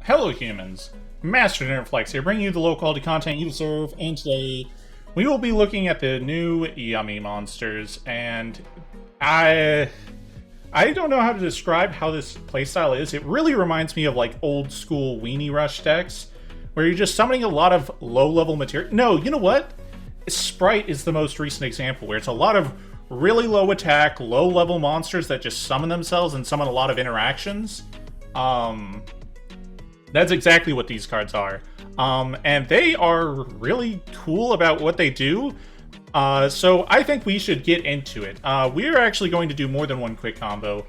Hello humans, Master Interflex here, bringing you the low quality content you deserve, and today we will be looking at the new Yummy monsters, and I don't know how to describe how this playstyle is. It really reminds me of like old school Weenie Rush decks, where you're just summoning a lot of low level material. No, you know what? Sprite is the most recent example, where it's a lot of really low attack, low level monsters that just summon themselves and summon a lot of interactions. That's exactly what these cards are. And they are really cool about what they do. So I think we should get into it. We are actually going to do more than one quick combo.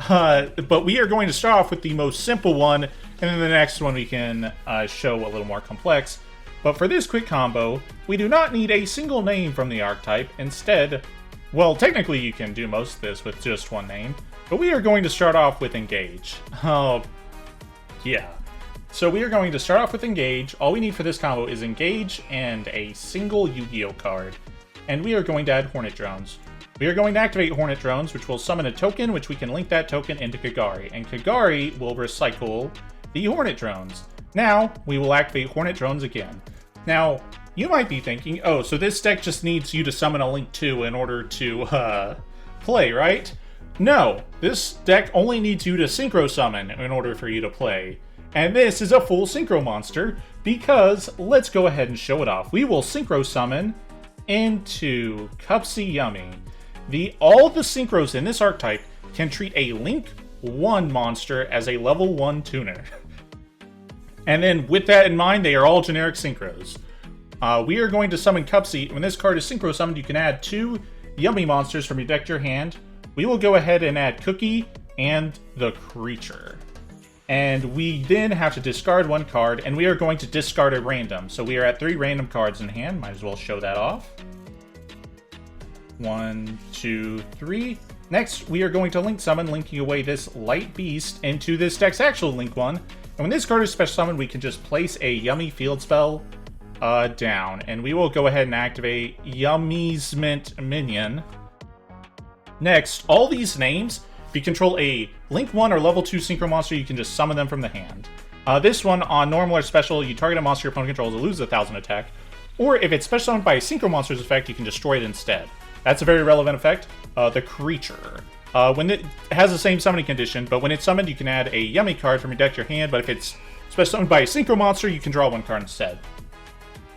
But we are going to start off with the most simple one, and then the next one we can show a little more complex. But for this quick combo, we do not need a single name from the archetype. Instead, well, technically you can do most of this with just one name, but we are going to start off with Engage. Oh, yeah. So we are going to start off with Engage. All we need for this combo is Engage and a single Yu-Gi-Oh card. And we are going to add Hornet Drones. We are going to activate Hornet Drones, which will summon a token, which we can link that token into Kagari. And Kagari will recycle the Hornet Drones. Now, we will activate Hornet Drones again. Now, you might be thinking, oh, so this deck just needs you to summon a Link 2 in order to play, right? No, this deck only needs you to Synchro Summon in order for you to play. And this is a full Synchro monster, because let's go ahead and show it off. We will Synchro Summon into Cupsy Yummy. All the Synchros in this archetype can treat a Link 1 monster as a level 1 tuner. And then with that in mind, they are all generic Synchros. We are going to summon Cupsy. When this card is Synchro Summoned, you can add 2 Yummy monsters from your deck to your hand. We will go ahead and add Cookie and the Creature. And we then have to discard 1 card, and we are going to discard a random. So we are at 3 random cards in hand. Might as well show that off. 1, 2, 3. Next, we are going to Link Summon, linking away this Light Beast into this deck's actual Link 1. And when this card is special summoned, we can just place a Yummy field spell down. And we will go ahead and activate Yummy'sment Minion. Next, all these names, if you control a Link 1 or level 2 Synchro monster, you can just summon them from the hand. This one, on normal or special, you target a monster your opponent controls, it loses 1,000 attack. Or if it's special summoned by a Synchro monster's effect, you can destroy it instead. That's a very relevant effect. The Creature. When it has the same summoning condition, but when it's summoned, you can add a Yummy card from your deck to your hand, but if it's special summoned by a Synchro monster, you can draw 1 card instead.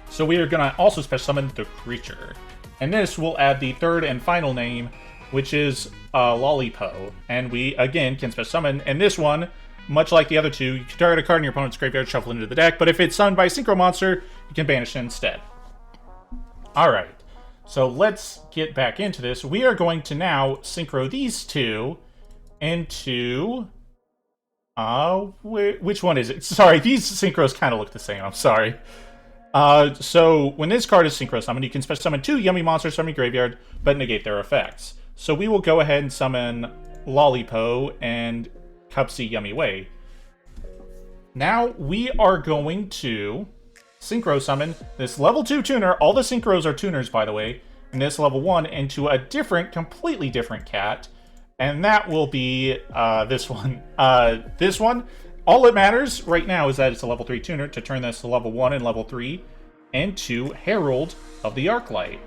So we are going to also special summon the Creature. And this will add the third and final name, which is Lollipo. And we, again, can special summon. And this one, much like the other two, you can target a card in your opponent's graveyard, shuffle into the deck, but if it's summoned by a Synchro monster, you can banish it instead. Alright, so let's get back into this. We are going to now Synchro these 2 into... which one is it? Sorry, these Synchros kind of look the same, I'm sorry. So when this card is Synchro Summoned, you can special summon 2 Yummy monsters from your graveyard, but negate their effects. So we will go ahead and summon Lollipo and Cupsy Yummy Way. Now we are going to Synchro Summon this level 2 tuner. All the Synchros are tuners, by the way. And this level 1 into a different, completely different cat. And that will be this one. This one. All that matters right now is that it's a level 3 tuner to turn this to level 1 and level 3 into Herald of the Arclight.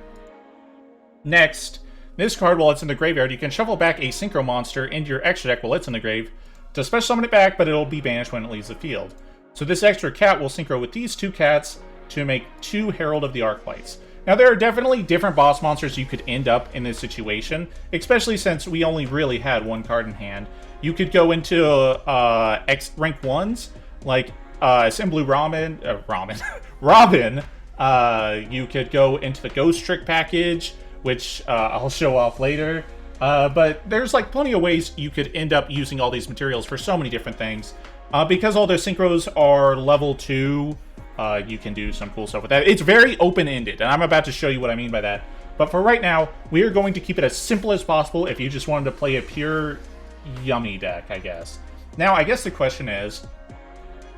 Next, this card, while it's in the graveyard, you can shuffle back a Synchro monster into your extra deck while it's in the grave to special summon it back, but it'll be banished when it leaves the field. So this extra cat will synchro with these 2 cats to make 2 Herald of the Arclights. Now, there are definitely different boss monsters you could end up in this situation, especially since we only really had 1 card in hand. You could go into X rank 1s, like Blue Robin. You could go into the Ghost Trick package, which I'll show off later. But there's like plenty of ways you could end up using all these materials for so many different things. Because all the Synchros are level 2, you can do some cool stuff with that. It's very open-ended, and I'm about to show you what I mean by that. But for right now, we are going to keep it as simple as possible if you just wanted to play a pure Yummy deck, I guess. Now, I guess the question is,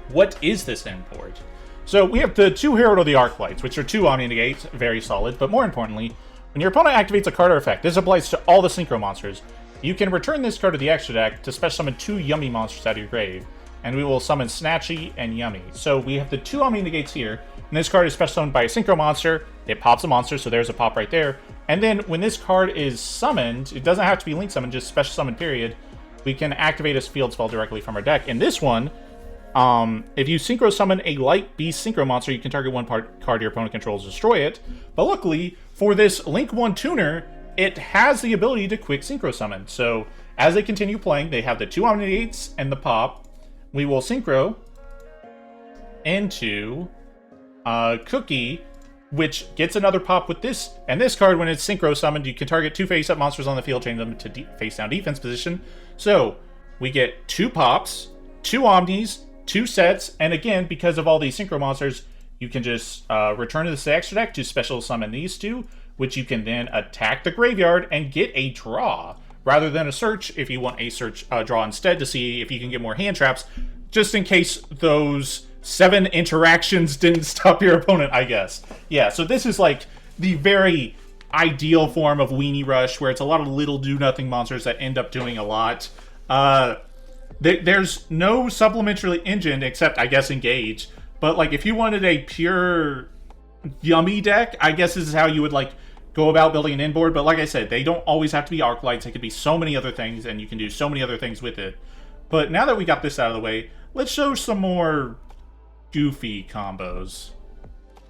what is this import? So we have the 2 Herald of the Arclights, which are 2 Omni Negates, very solid, but more importantly, when your opponent activates a card or effect, this applies to all the Synchro monsters. You can return this card to the extra deck to special summon 2 Yummy monsters out of your grave. and we will summon Snatchy and Yummy. So we have the 2 Omni Negates here, and this card is special summoned by a Synchro monster. It pops a monster, so there's a pop right there. And then when this card is summoned, it doesn't have to be link summoned, just special summon period, we can activate a field spell directly from our deck. In this one, if you Synchro summon a Light Beast Synchro monster, you can target one card your opponent controls, destroy it. But luckily, for this Link 1 tuner, it has the ability to quick Synchro summon. So as they continue playing, they have the 2 Omni Negates and the pop. We will Synchro into Cookie, which gets another pop with this. And this card, when it's Synchro summoned, you can target 2 face-up monsters on the field, change them to face-down defense position. So we get 2 pops, 2 Omnis, 2 sets, and again, because of all these Synchro monsters, you can just return to the extra deck to special summon these 2, which you can then attack the graveyard and get a draw, rather than a search if you want a search draw instead to see if you can get more hand traps, just in case those 7 interactions didn't stop your opponent, I guess. Yeah, so this is like the very ideal form of Weenie Rush, where it's a lot of little do-nothing monsters that end up doing a lot. There's no supplementary engine except, I guess, Engage. But like, if you wanted a pure Yummy deck, I guess this is how you would like go about building an inboard. But like I said, they don't always have to be Arclights. They could be so many other things, and you can do so many other things with it. But now that we got this out of the way, let's show some more goofy combos.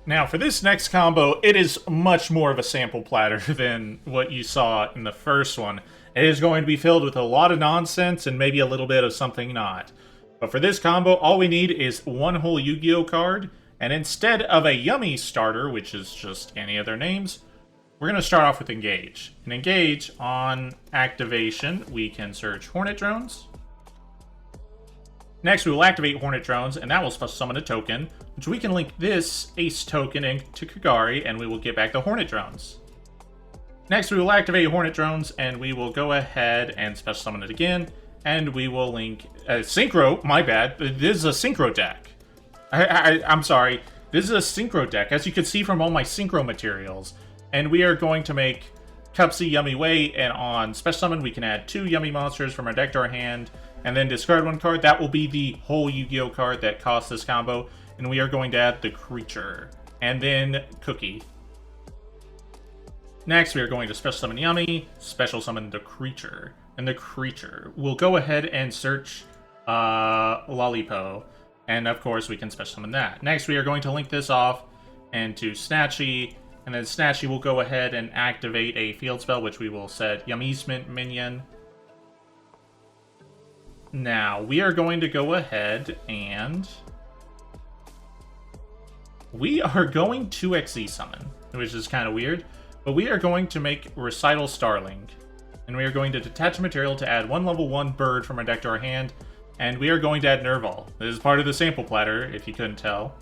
Now, for this next combo, it is much more of a sample platter than what you saw in the first one. It is going to be filled with a lot of nonsense and maybe a little bit of something not. But for this combo, all we need is 1 whole Yu-Gi-Oh card, and instead of a Yummy starter, which is just any of their names, we're going to start off with Engage. And Engage, on activation, we can search Hornet Drones. Next, we will activate Hornet Drones, and that will special summon a token, which we can link this Ace token into Kagari, and we will get back the Hornet Drones. Next, we will activate Hornet Drones, and we will go ahead and special summon it again, and we will link Synchro. My bad. This is a Synchro deck. I'm sorry. This is a Synchro deck, as you can see from all my Synchro materials. And we are going to make Cupsy Yummy Way, and on special summon, we can add 2 Yummy monsters from our deck to our hand, and then discard 1 card. That will be the whole Yu-Gi-Oh card that costs this combo. And we are going to add the Creature, and then Cookie. Next, we are going to special summon Yummy, special summon the Creature. And the Creature will go ahead and search Lollipo. And of course, we can special summon that. Next, we are going to link this off into Snatchy. And then Snatchy will go ahead and activate a field spell, which we will set Yummysment Minion. Now, we are going to go ahead and we are going to XZ summon, which is kind of weird, but we are going to make Recital Starling. And we are going to detach a material to add 1 level 1 bird from our deck to our hand, and we are going to add Nerval. This is part of the sample platter, if you couldn't tell.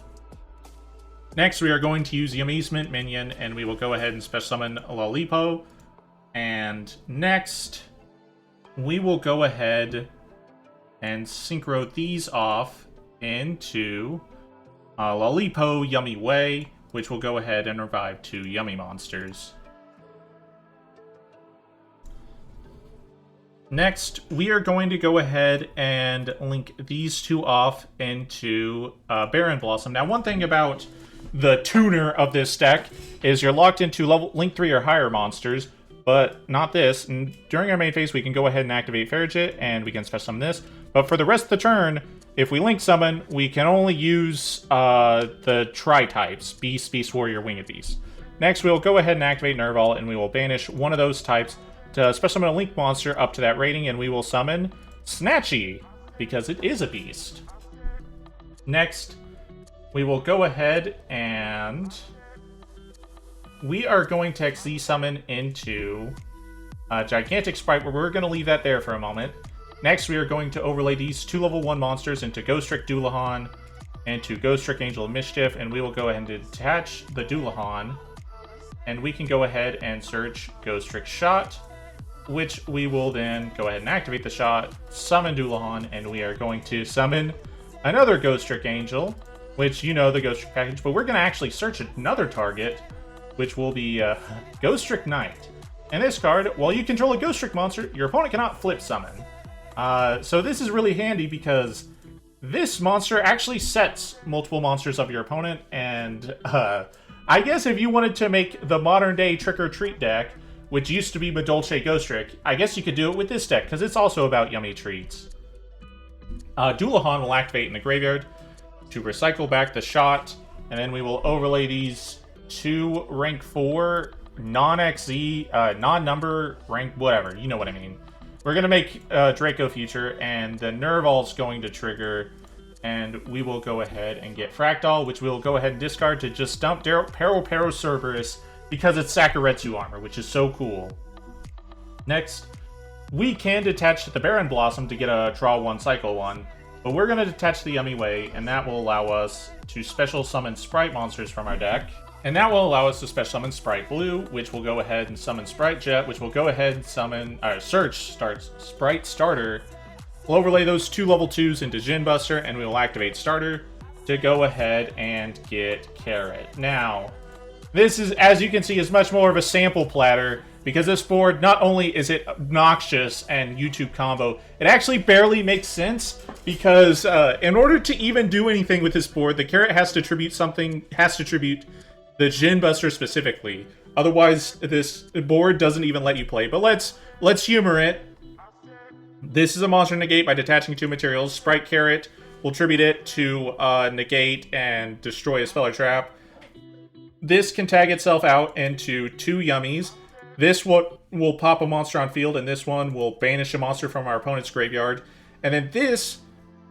Next, we are going to use Yummysment Minion, and we will go ahead and special summon Lollipo. And next, we will go ahead and synchro these off into Lollipo Yummy Way, which will go ahead and revive 2 Yummy monsters. Next, we are going to go ahead and link these 2 off into Baron Blossom. Now, one thing about the tuner of this deck is you're locked into link 3 or higher monsters, but not this. And during our main phase, we can go ahead and activate Farragut, and we can special summon this. But for the rest of the turn, if we link summon, we can only use the tri-types, Beast, Beast Warrior, Winged Beast. Next, we'll go ahead and activate Nerval, and we will banish one of those types to special summon a link monster up to that rating, and we will summon Snatchy, because it is a beast. Next, we will go ahead and we are going to XZ summon into Gigantic Sprite, where we're going to leave that there for a moment. Next, we are going to overlay these 2 level 1 monsters into Ghost Trick Doulahan and to Ghost Trick Angel of Mischief, and we will go ahead and detach the Doulahan, and we can go ahead and search Ghost Trick Shot, which we will then go ahead and activate the shot, summon Doulahan, and we are going to summon another Ghost Trick Angel, which you know the Ghost Trick package, but we're going to actually search another target, which will be Ghost Trick Knight. And this card, while you control a Ghost Trick monster, your opponent cannot flip summon. So this is really handy because this monster actually sets multiple monsters of your opponent, and I guess if you wanted to make the modern-day trick-or-treat deck, which used to be Madolche Ghost Trick, I guess you could do it with this deck, because it's also about yummy treats. Doulahan will activate in the graveyard to recycle back the shot, and then we will overlay these 2 rank 4 non-XZ, non-number, rank, whatever, you know what I mean. We're going to make Draco Future, and the Nerval's going to trigger, and we will go ahead and get Fractal, which we'll go ahead and discard to just dump Pero Cerberus, because it's Sakuretsu armor, which is so cool. Next, we can detach the Baron Blossom to get a draw 1, cycle 1, but we're going to detach the Yummy Way, and that will allow us to special summon Sprite monsters from our deck. And that will allow us to special summon Sprite Blue, which will go ahead and summon Sprite Jet, which will go ahead and summon, search starts Sprite Starter. We'll overlay those 2 level 2s into Djinn Buster, and we will activate Starter to go ahead and get Carrot. Now, this is, as you can see, is much more of a sample platter, because this board, not only is it obnoxious and YouTube combo, it actually barely makes sense, because in order to even do anything with this board, the Carrot has to tribute the Djinn Buster specifically. Otherwise, this board doesn't even let you play. But let's humor it. This is a monster negate by detaching 2 materials. Sprite Carrot will tribute it to negate and destroy a spell or trap. This can tag itself out into 2 yummies. This will pop a monster on field, and this one will banish a monster from our opponent's graveyard. And then this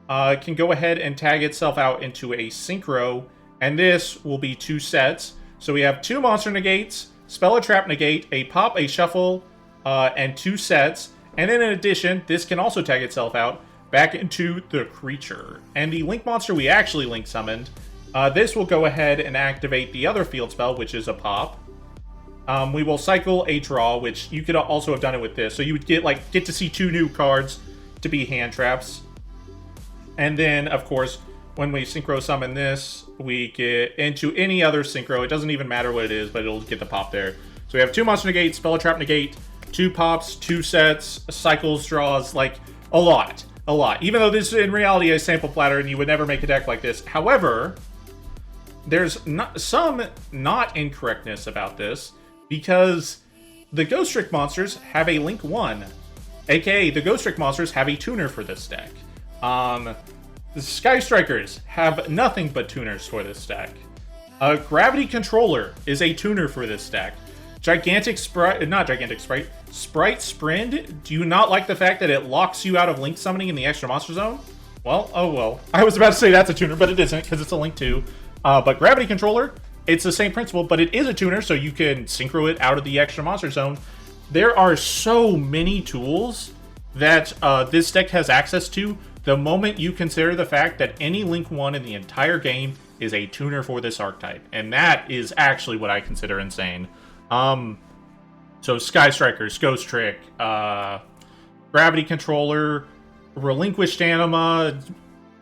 can go ahead and tag itself out into a synchro, and this will be 2 sets. So we have 2 monster negates, spell or trap negate, a pop, a shuffle, and 2 sets. And then in addition, this can also tag itself out back into the creature. And the Link monster we actually Link summoned, this will go ahead and activate the other field spell, which is a pop. We will cycle a draw, which you could also have done it with this. So you would get to see 2 new cards to be hand traps. And then, of course, when we synchro summon this, we get into any other synchro. It doesn't even matter what it is, but it'll get the pop there. So we have 2 monster negate, spell trap negate, 2 pops, 2 sets, cycles, draws, like a lot. Even though this is in reality a sample platter and you would never make a deck like this. However, there's some not incorrectness about this, because the Ghost Trick monsters have a Link 1. AKA, the Ghost Trick monsters have a tuner for this deck. The Sky Strikers have nothing but tuners for this deck. Gravity Controller is a tuner for this deck. Sprite Sprint, do you not like the fact that it locks you out of Link summoning in the extra monster zone? Well, oh well. I was about to say that's a tuner, but it isn't, because it's a Link 2. But Gravity Controller, it's the same principle, but it is a tuner, so you can synchro it out of the extra monster zone. There are so many tools that this deck has access to, the moment you consider the fact that any Link 1 in the entire game is a tuner for this archetype. And that is actually what I consider insane. So Sky Strikers, Ghost Trick, Gravity Controller, Relinquished Anima,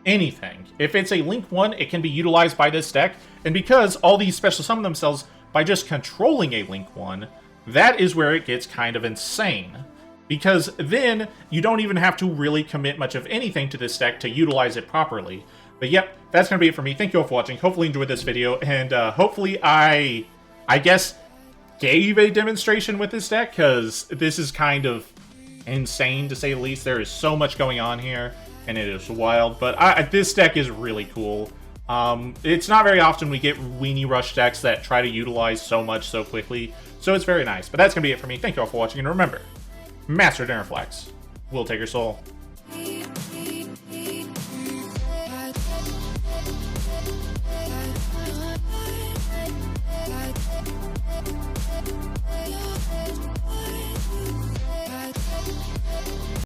anything. If it's a Link 1, it can be utilized by this deck. And because all these special summon themselves by just controlling a Link 1, that is where it gets kind of insane. Because then you don't even have to really commit much of anything to this deck to utilize it properly. But yep, that's going to be it for me. Thank you all for watching. Hopefully you enjoyed this video, and hopefully I guess, gave a demonstration with this deck, because this is kind of insane to say the least. There is so much going on here, and it is wild. But this deck is really cool. It's not very often we get Weenie Rush decks that try to utilize so much so quickly, so it's very nice. But that's going to be it for me. Thank you all for watching, and remember, Master Dinnerflex will take your soul.